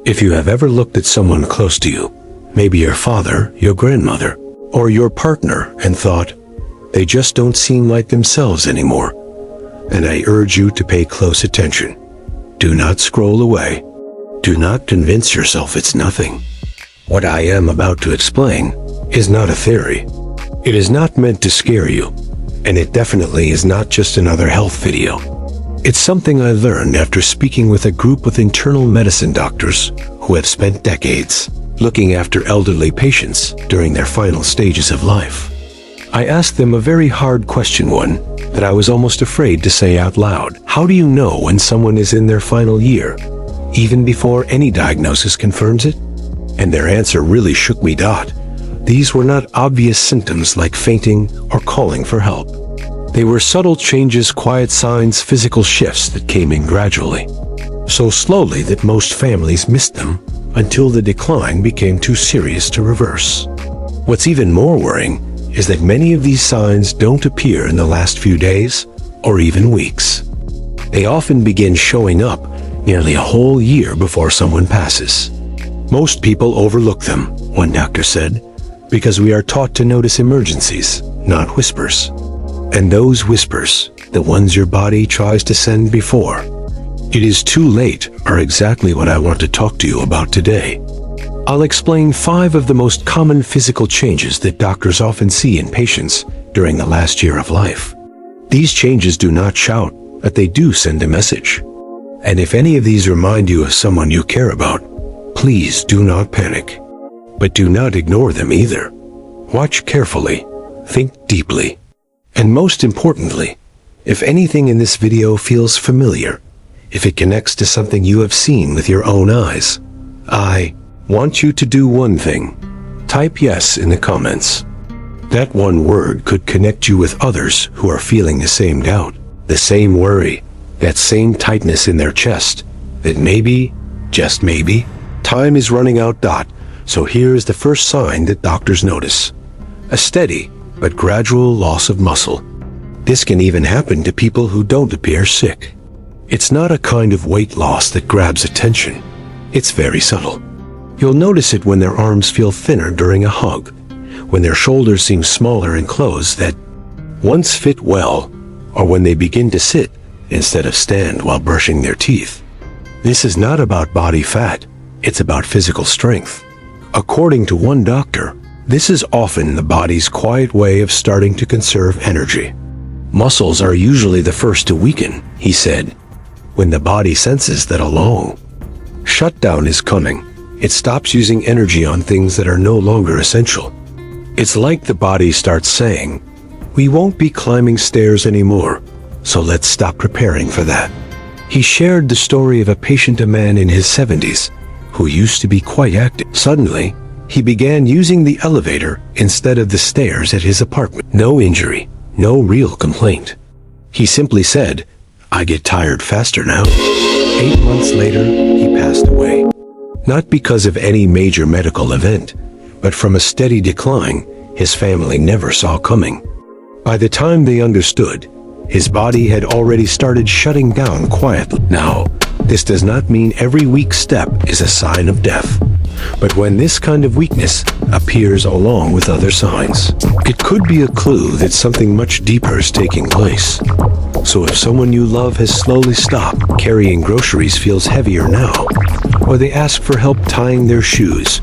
If you have ever looked at someone close to you, maybe your father, your grandmother, or your partner, and thought, they just don't seem like themselves anymore, and I urge you to pay close attention. Do not scroll away. Do not convince yourself it's nothing. What I am about to explain is not a theory. It is not meant to scare you, and it definitely is not just another health video. It's something I learned after speaking with a group of internal medicine doctors who have spent decades looking after elderly patients during their final stages of life. I asked them a very hard question, one that I was almost afraid to say out loud. How do you know when someone is in their final year, even before any diagnosis confirms it? And their answer really shook me. These were not obvious symptoms like fainting or calling for help. They were subtle changes, quiet signs, physical shifts that came in gradually, so slowly that most families missed them until the decline became too serious to reverse. What's even more worrying is that many of these signs don't appear in the last few days or even weeks. They often begin showing up nearly a whole year before someone passes. Most people overlook them, one doctor said, because we are taught to notice emergencies, not whispers. And those whispers, the ones your body tries to send before it is too late, are exactly what I want to talk to you about today. I'll explain 5 of the most common physical changes that doctors often see in patients during the last year of life. These changes do not shout, but they do send a message. And if any of these remind you of someone you care about, please do not panic. But do not ignore them either. Watch carefully, think deeply, and most importantly, if anything in this video feels familiar, if it connects to something you have seen with your own eyes, I want you to do one thing. Type yes in the comments. That one word could connect you with others who are feeling the same doubt, the same worry, that same tightness in their chest, that maybe, just maybe, time is running out. So here is the first sign that doctors notice. A steady but gradual loss of muscle. This can even happen to people who don't appear sick. It's not a kind of weight loss that grabs attention. It's very subtle. You'll notice it when their arms feel thinner during a hug, when their shoulders seem smaller in clothes that once fit well, or when they begin to sit instead of stand while brushing their teeth. This is not about body fat, it's about physical strength. According to one doctor, this is often the body's quiet way of starting to conserve energy. Muscles are usually the first to weaken, he said, when the body senses that a long shutdown is coming. It stops using energy on things that are no longer essential. It's like the body starts saying, we won't be climbing stairs anymore, so let's stop preparing for that. He shared the story of a patient, a man in his 70s, who used to be quite active. Suddenly, he began using the elevator instead of the stairs at his apartment. No injury, no real complaint. He simply said, I get tired faster now. 8 months later, he passed away. Not because of any major medical event, but from a steady decline his family never saw coming. By the time they understood, his body had already started shutting down quietly. Now, this does not mean every weak step is a sign of death. But when this kind of weakness appears along with other signs, it could be a clue that something much deeper is taking place. So if someone you love has slowly stopped carrying groceries, feels heavier now, or they ask for help tying their shoes,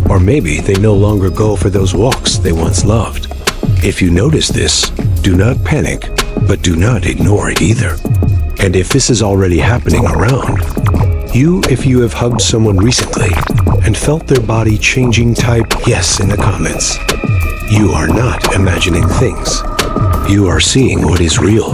or maybe they no longer go for those walks they once loved. If you notice this, do not panic, but do not ignore it either. And if this is already happening around you, if you have hugged someone recently and felt their body changing, type yes in the comments. You are not imagining things. You are seeing what is real,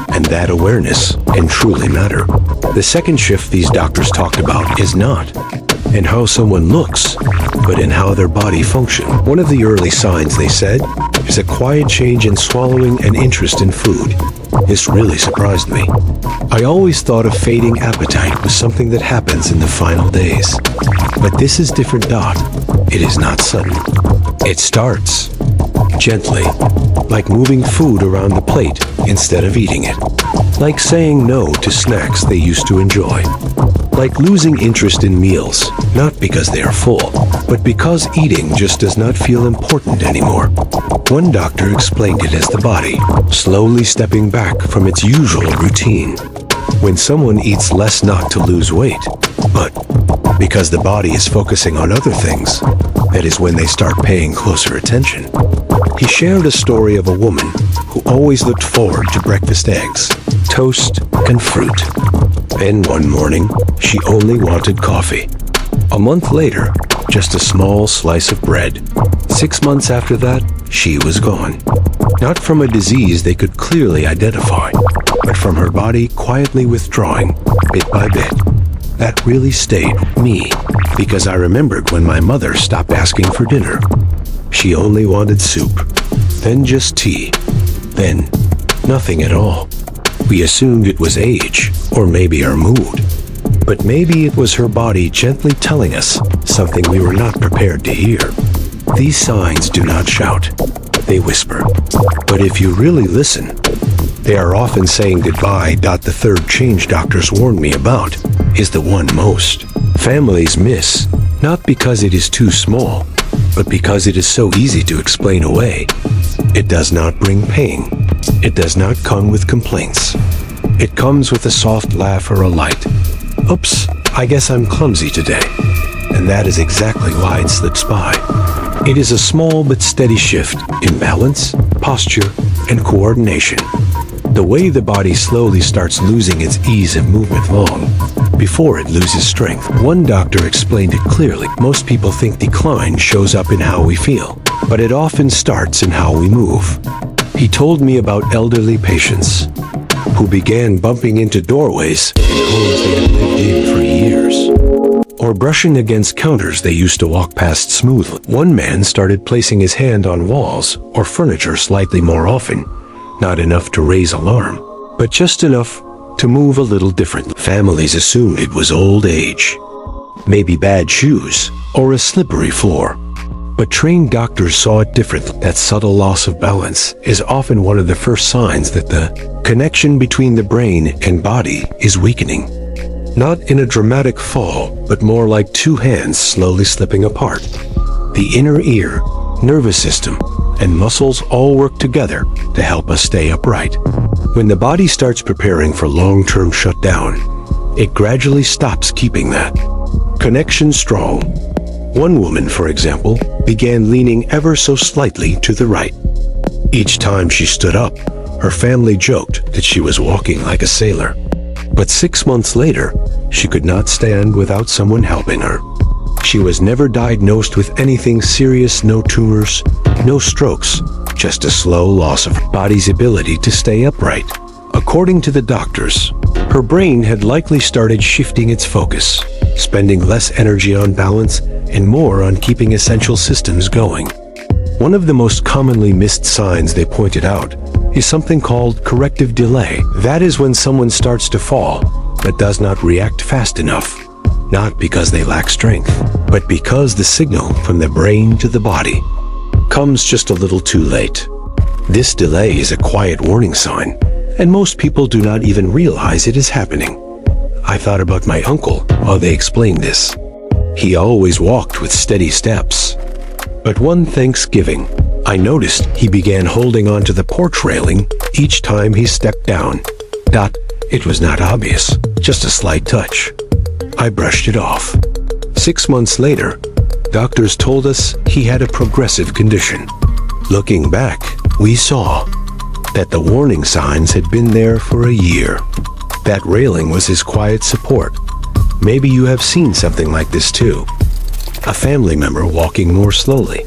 and that awareness can truly matter. The second shift these doctors talked about is not in how someone looks, but in how their body functions. One of the early signs, they said, is a quiet change in swallowing and interest in food. This really surprised me. I always thought of fading appetite was something that happens in the final days. But this is different. It is not sudden. It starts gently, like moving food around the plate instead of eating it. Like saying no to snacks they used to enjoy. Like losing interest in meals, not because they are full, but because eating just does not feel important anymore. One doctor explained it as the body slowly stepping back from its usual routine. When someone eats less not to lose weight, but because the body is focusing on other things, that is when they start paying closer attention. He shared a story of a woman who always looked forward to breakfast eggs, toast, and fruit. Then one morning, she only wanted coffee. A month later, just a small slice of bread. 6 months after that, she was gone. Not from a disease they could clearly identify, but from her body quietly withdrawing, bit by bit. That really stayed with me, because I remembered when my mother stopped asking for dinner. She only wanted soup, then just tea, then nothing at all. We assumed it was age, or maybe our mood. But maybe it was her body gently telling us something we were not prepared to hear. These signs do not shout, they whisper. But if you really listen, they are often saying goodbye. The third change doctors warned me about is the one most families miss, not because it is too small, but because it is so easy to explain away. It does not bring pain. It does not come with complaints. It comes with a soft laugh or a light. Oops, I guess I'm clumsy today. And that is exactly why it slips by. It is a small but steady shift in balance, posture, and coordination. The way the body slowly starts losing its ease of movement long before it loses strength. One doctor explained it clearly. Most people think decline shows up in how we feel, but it often starts in how we move. He told me about elderly patients who began bumping into doorways in homes they had lived in for years, or brushing against counters they used to walk past smoothly. One man started placing his hand on walls or furniture slightly more often, not enough to raise alarm, but just enough to move a little differently. Families assumed it was old age, maybe bad shoes, or a slippery floor. But trained doctors saw it differently. That subtle loss of balance is often one of the first signs that the connection between the brain and body is weakening. Not in a dramatic fall, but more like two hands slowly slipping apart. The inner ear, nervous system, and muscles all work together to help us stay upright. When the body starts preparing for long-term shutdown, it gradually stops keeping that connection strong. One woman, for example, began leaning ever so slightly to the right. Each time she stood up, her family joked that she was walking like a sailor. But 6 months later, she could not stand without someone helping her. She was never diagnosed with anything serious, no tumors, no strokes, just a slow loss of her body's ability to stay upright. According to the doctors, her brain had likely started shifting its focus, spending less energy on balance and more on keeping essential systems going. One of the most commonly missed signs they pointed out is something called corrective delay. That is when someone starts to fall, but does not react fast enough. Not because they lack strength, but because the signal from the brain to the body comes just a little too late. This delay is a quiet warning sign, and most people do not even realize it is happening. I thought about my uncle while they explained this. He always walked with steady steps. But one Thanksgiving, I noticed he began holding onto the porch railing each time he stepped down. It was not obvious, just a slight touch. I brushed it off. 6 months later, doctors told us he had a progressive condition. Looking back, we saw that the warning signs had been there for a year. That railing was his quiet support. Maybe you have seen something like this too. A family member walking more slowly.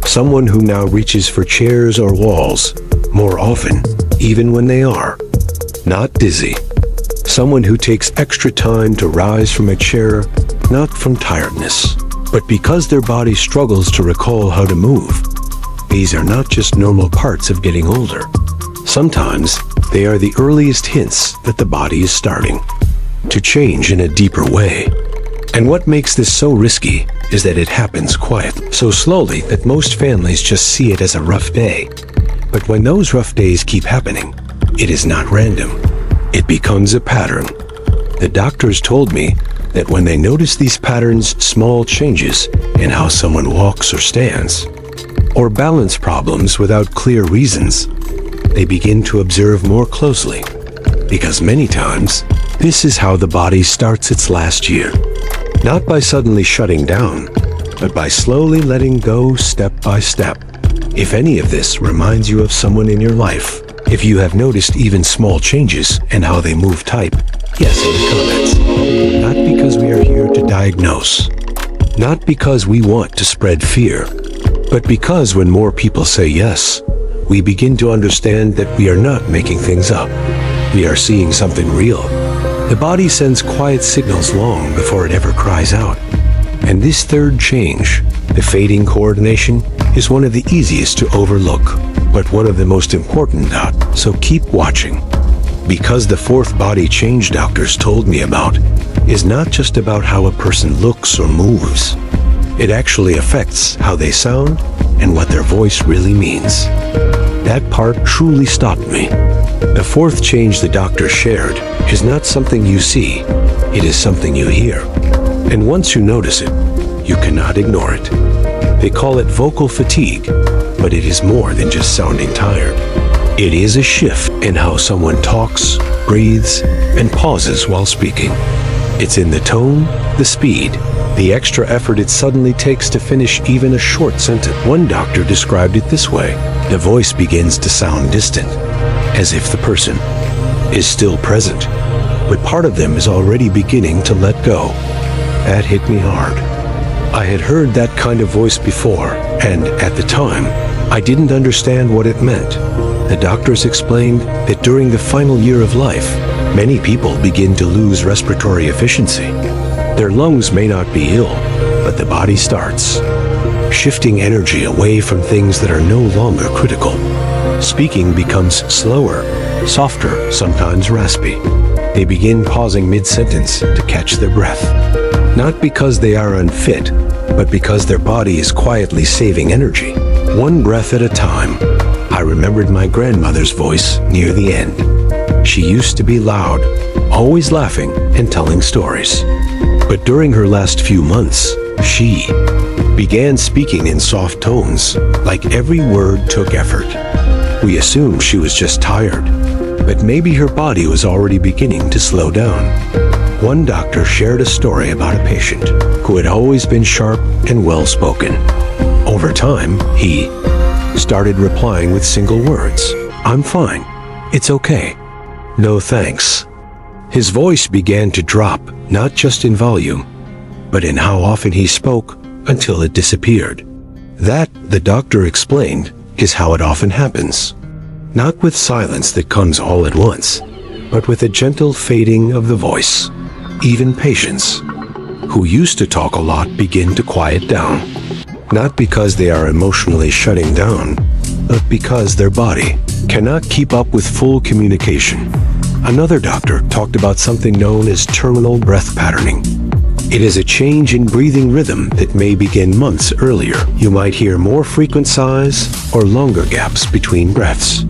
Someone who now reaches for chairs or walls more often, even when they are not dizzy. Someone who takes extra time to rise from a chair, not from tiredness, but because their body struggles to recall how to move. These are not just normal parts of getting older. Sometimes they are the earliest hints that the body is starting to change in a deeper way. And what makes this so risky is that it happens quietly, so slowly that most families just see it as a rough day. But when those rough days keep happening, it is not random. It becomes a pattern. The doctors told me that when they notice these patterns, small changes in how someone walks or stands, or balance problems without clear reasons, they begin to observe more closely. Because many times, this is how the body starts its last year. Not by suddenly shutting down, but by slowly letting go step by step. If any of this reminds you of someone in your life, if you have noticed even small changes in how they move, type yes in the comments. Not because we are here to diagnose, not because we want to spread fear, but because when more people say yes, we begin to understand that we are not making things up. We are seeing something real. The body sends quiet signals long before it ever cries out. And this third change, the fading coordination, is one of the easiest to overlook, but one of the most important not. So keep watching. Because the fourth body change doctors told me about is not just about how a person looks or moves. It actually affects how they sound and what their voice really means. That part truly stopped me. The fourth change the doctor shared is not something you see, it is something you hear. And once you notice it, you cannot ignore it. They call it vocal fatigue, but it is more than just sounding tired. It is a shift in how someone talks, breathes, and pauses while speaking. It's in the tone, the speed, the extra effort it suddenly takes to finish even a short sentence. One doctor described it this way: the voice begins to sound distant, as if the person is still present, but part of them is already beginning to let go. That hit me hard. I had heard that kind of voice before, and at the time, I didn't understand what it meant. The doctors explained that during the final year of life, many people begin to lose respiratory efficiency. Their lungs may not be ill, but the body starts shifting energy away from things that are no longer critical. Speaking becomes slower, softer, sometimes raspy. They begin pausing mid-sentence to catch their breath. Not because they are unfit, but because their body is quietly saving energy. One breath at a time. I remembered my grandmother's voice near the end. She used to be loud, always laughing and telling stories. But during her last few months, she began speaking in soft tones, like every word took effort. We assumed she was just tired, but maybe her body was already beginning to slow down. One doctor shared a story about a patient who had always been sharp and well-spoken. Over time, he started replying with single words. "I'm fine. It's okay. No thanks." His voice began to drop, not just in volume, but in how often he spoke until it disappeared. That, the doctor explained, is how it often happens. Not with silence that comes all at once, but with a gentle fading of the voice. Even patients who used to talk a lot begin to quiet down. Not because they are emotionally shutting down, but because their body cannot keep up with full communication. Another doctor talked about something known as terminal breath patterning. It is a change in breathing rhythm that may begin months earlier. You might hear more frequent sighs or longer gaps between breaths.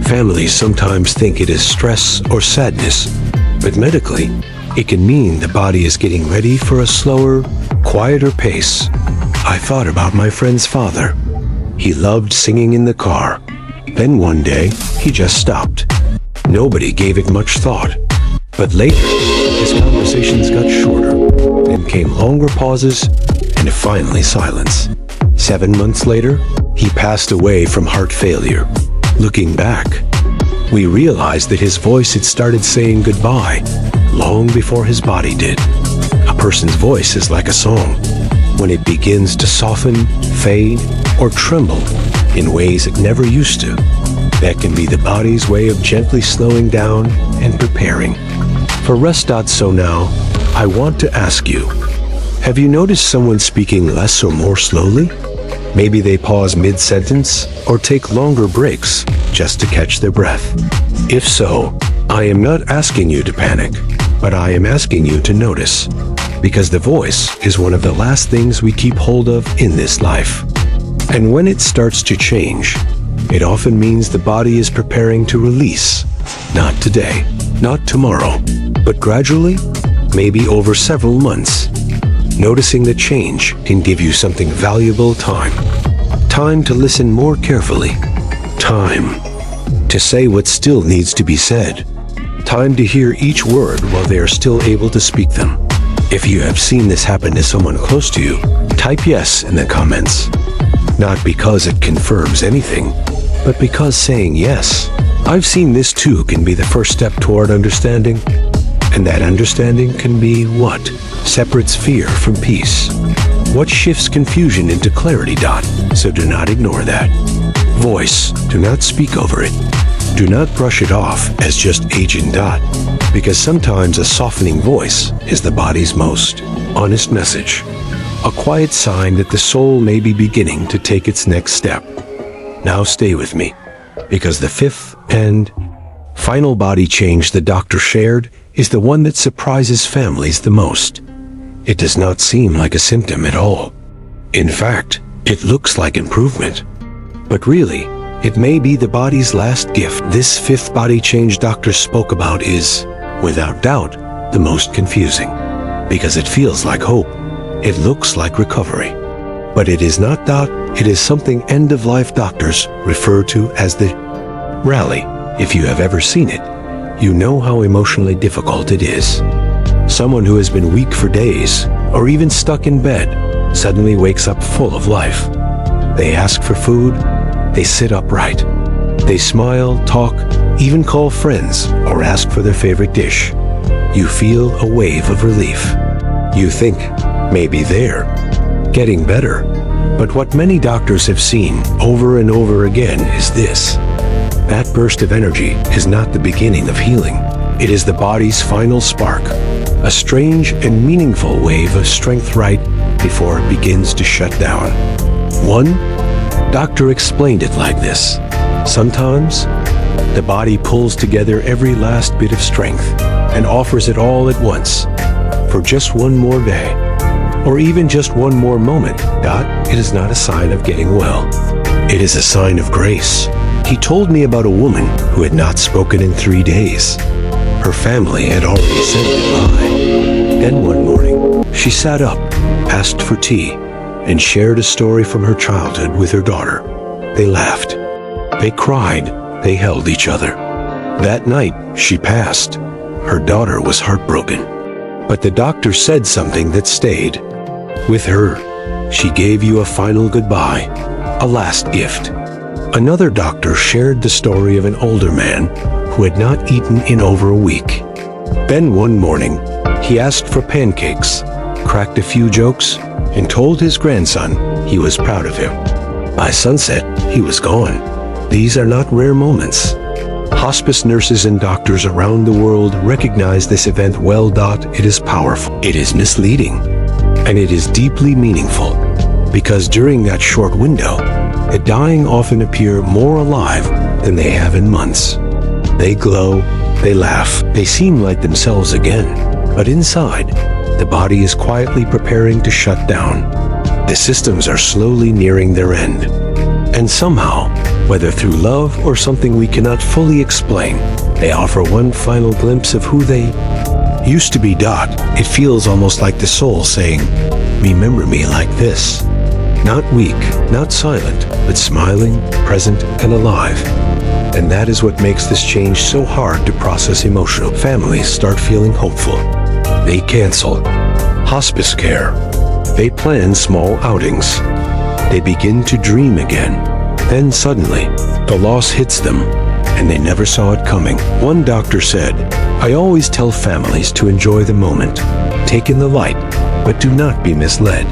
Families sometimes think it is stress or sadness, but medically, it can mean the body is getting ready for a slower, quieter pace. I thought about my friend's father. He loved singing in the car. Then one day, he just stopped. Nobody gave it much thought. But later, his conversations got shorter. Then came longer pauses, and finally silence. 7 months later, he passed away from heart failure. Looking back, we realized that his voice had started saying goodbye long before his body did. A person's voice is like a song. When it begins to soften, fade, or tremble in ways it never used to, that can be the body's way of gently slowing down and preparing. For rest. So now, I want to ask you, have you noticed someone speaking less or more slowly? Maybe they pause mid-sentence or take longer breaks just to catch their breath. If so, I am not asking you to panic, but I am asking you to notice, because the voice is one of the last things we keep hold of in this life. And when it starts to change, it often means the body is preparing to release Not today, not tomorrow, but gradually, maybe over several months. Noticing the change can give you something valuable: time. Time to listen more carefully. Time to say what still needs to be said. Time to hear each word while they are still able to speak them. If you have seen this happen to someone close to you, type yes in the comments. Not because it confirms anything, but because saying yes, I've seen this too, can be the first step toward understanding. And that understanding can be what separates fear from peace. What shifts confusion into clarity. So do not ignore that. Voice, do not speak over it. Do not brush it off as just aging. Because sometimes a softening voice is the body's most honest message. A quiet sign that the soul may be beginning to take its next step. Now stay with me, because the fifth and final body change the doctor shared is the one that surprises families the most. It does not seem like a symptom at all. In fact, it looks like improvement. But really, it may be the body's last gift. This fifth body change doctors spoke about is, without doubt, the most confusing, because it feels like hope. It looks like recovery. But it is not that. It is something end-of-life doctors refer to as the rally. If you have ever seen it, you know how emotionally difficult it is. Someone who has been weak for days, or even stuck in bed, suddenly wakes up full of life. They ask for food, they sit upright. They smile, talk, even call friends, or ask for their favorite dish. You feel a wave of relief. You think, maybe they're getting better. But what many doctors have seen over and over again is this. That burst of energy is not the beginning of healing. It is the body's final spark, a strange and meaningful wave of strength right before it begins to shut down. One doctor explained it like this. Sometimes, the body pulls together every last bit of strength and offers it all at once for just one more day, or even just one more moment. It is not a sign of getting well. It is a sign of grace. He told me about a woman who had not spoken in 3 days. Her family had already said goodbye. Then one morning, she sat up, asked for tea, and shared a story from her childhood with her daughter. They laughed. They cried. They held each other. That night, she passed. Her daughter was heartbroken. But the doctor said something that stayed with her. She gave you a final goodbye, a last gift. Another doctor shared the story of an older man who had not eaten in over a week. Then one morning, he asked for pancakes, cracked a few jokes, and told his grandson he was proud of him. By sunset, he was gone. These are not rare moments. Hospice nurses and doctors around the world recognize this event well. It is powerful. It is misleading. And it is deeply meaningful. Because during that short window, the dying often appear more alive than they have in months. They glow, they laugh, they seem like themselves again. But inside, the body is quietly preparing to shut down. The systems are slowly nearing their end. And somehow, whether through love or something we cannot fully explain, they offer one final glimpse of who they used to be. It feels almost like the soul saying, remember me like this. Not weak, not silent, but smiling, present, and alive. And that is what makes this change so hard to process emotionally. Families start feeling hopeful. They cancel hospice care. They plan small outings. They begin to dream again. Then suddenly, the loss hits them, and they never saw it coming. One doctor said, I always tell families to enjoy the moment. Take in the light, but do not be misled.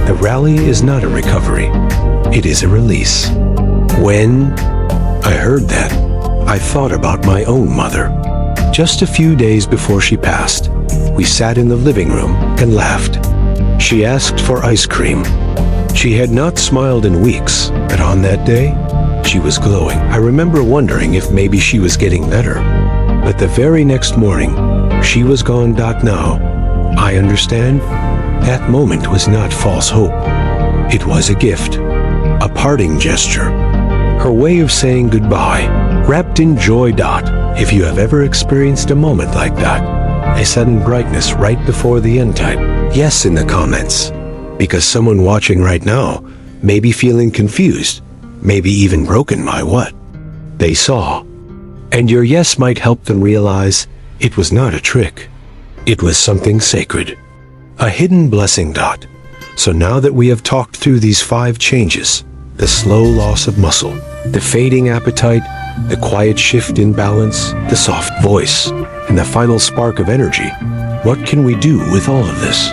The rally is not a recovery. It is a release. When I heard that, I thought about my own mother. Just a few days before she passed, we sat in the living room and laughed. She asked for ice cream. She had not smiled in weeks, but on that day, she was glowing. I remember wondering if maybe she was getting better. But the very next morning, she was gone. Now, I understand. That moment was not false hope. It was a gift, a parting gesture, her way of saying goodbye, wrapped in joy. If you have ever experienced a moment like that, a sudden brightness right before the end, type yes in the comments. Because someone watching right now may be feeling confused, maybe even broken by what they saw. And your yes might help them realize it was not a trick. It was something sacred. A hidden blessing. So now that we have talked through these 5 changes, the slow loss of muscle, the fading appetite, the quiet shift in balance, the soft voice, and the final spark of energy, what can we do with all of this?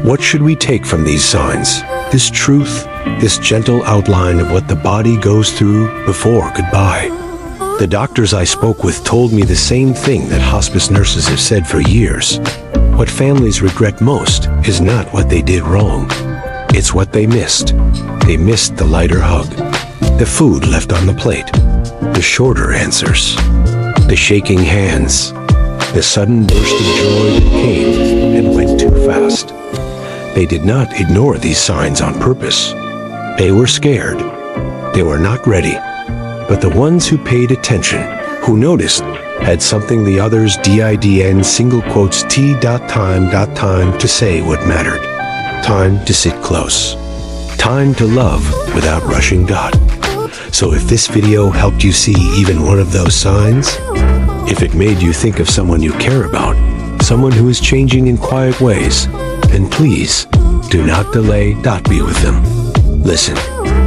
What should we take from these signs, this truth, this gentle outline of what the body goes through before goodbye? The doctors I spoke with told me the same thing that hospice nurses have said for years. What families regret most is not what they did wrong. It's what they missed. They missed the lighter hug, the food left on the plate, the shorter answers, the shaking hands, the sudden burst of joy that came and went too fast. They did not ignore these signs on purpose. They were scared. They were not ready. But the ones who paid attention, who noticed, had something the others didn't time to say what mattered. Time to sit close. Time to love without rushing. So if this video helped you see even one of those signs, if it made you think of someone you care about, someone who is changing in quiet ways, then please do not delay. Be with them. Listen.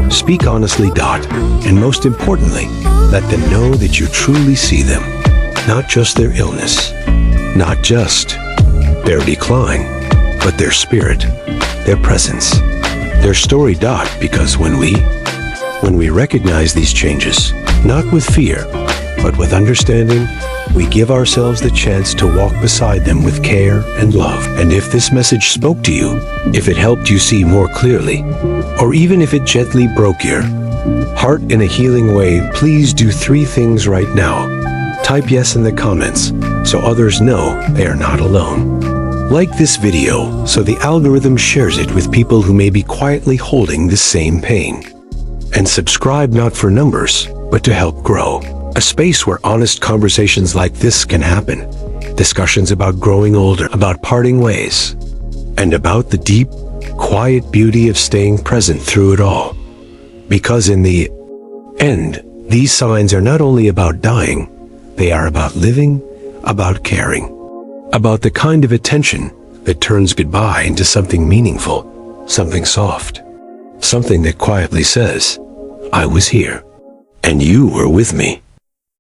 Speak honestly. And most importantly, let them know that you truly see them. Not just their illness, not just their decline, but their spirit, their presence, their story. Because when we recognize these changes, not with fear, but with understanding, we give ourselves the chance to walk beside them with care and love. And if this message spoke to you, if it helped you see more clearly, or even if it gently broke your heart in a healing way, please do 3 things right now. Type yes in the comments so others know they are not alone. Like this video so the algorithm shares it with people who may be quietly holding the same pain. And subscribe not for numbers, but to help grow. A space where honest conversations like this can happen. Discussions about growing older, about parting ways, and about the deep, quiet beauty of staying present through it all. Because in the end, these signs are not only about dying, they are about living, about caring, about the kind of attention that turns goodbye into something meaningful, something soft, something that quietly says, I was here, and you were with me.